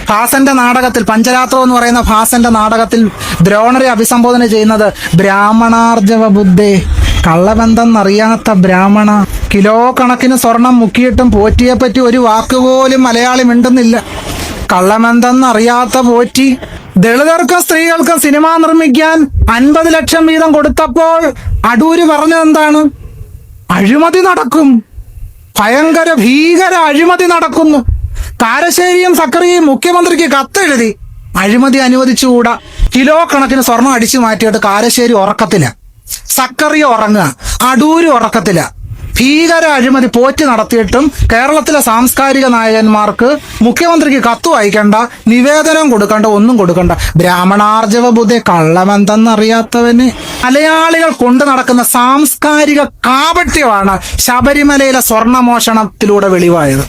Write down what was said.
ഭാസന്റെ നാടകത്തിൽ പഞ്ചരാത്രം എന്ന് പറയുന്ന ഭാസന്റെ നാടകത്തിൽ ദ്രോണരെ അഭിസംബോധന ചെയ്യുന്നത് ബ്രാഹ്മണാർജവ ബുദ്ധേ, കള്ളബന്ധമെന്നറിയാത്ത ബ്രാഹ്മണ, കിലോ കണക്കിന് സ്വർണം മുക്കിയിട്ടും പോറ്റിയെപ്പറ്റി ഒരു വാക്കുപോലും മലയാളി മിണ്ടുന്നില്ല. കള്ളബന്ധമെന്നറിയാത്ത പോറ്റി. ദളിതർക്കും സ്ത്രീകൾക്കും സിനിമ നിർമ്മിക്കാൻ 50 ലക്ഷം വീതം കൊടുത്തപ്പോൾ അടൂര് പറഞ്ഞതെന്താണ്? അഴിമതി നടക്കും, ഭയങ്കര ഭീകര അഴിമതി നടക്കുന്നു. കാരശ്ശേരിയും സക്കറിയും മുഖ്യമന്ത്രിക്ക് കത്തെഴുതി അഴിമതി അനുവദിച്ചുകൂടാ. കിലോ കണക്കിന് സ്വർണം അടിച്ചു മാറ്റിയിട്ട് കാരശ്ശേരി ഉറക്കത്തില്ല, സക്കറിയ ഉറങ്ങുക, അടൂര് ഉറക്കത്തില്ല. ഭീകര അഴിമതി പോറ്റി നടത്തിയിട്ടും കേരളത്തിലെ സാംസ്കാരിക നായകന്മാർക്ക് മുഖ്യമന്ത്രിക്ക് കത്ത് വായിക്കണ്ട, നിവേദനം കൊടുക്കണ്ട, ഒന്നും കൊടുക്കണ്ട. ബ്രാഹ്മണാർജവ ബുദ്ധി, കള്ളമെന്തെന്നറിയാത്തവന്. മലയാളികൾ കൊണ്ടു നടക്കുന്ന സാംസ്കാരിക കാപട്യമാണ് ശബരിമലയിലെ സ്വർണമോഷണത്തിലൂടെ വെളിവായത്.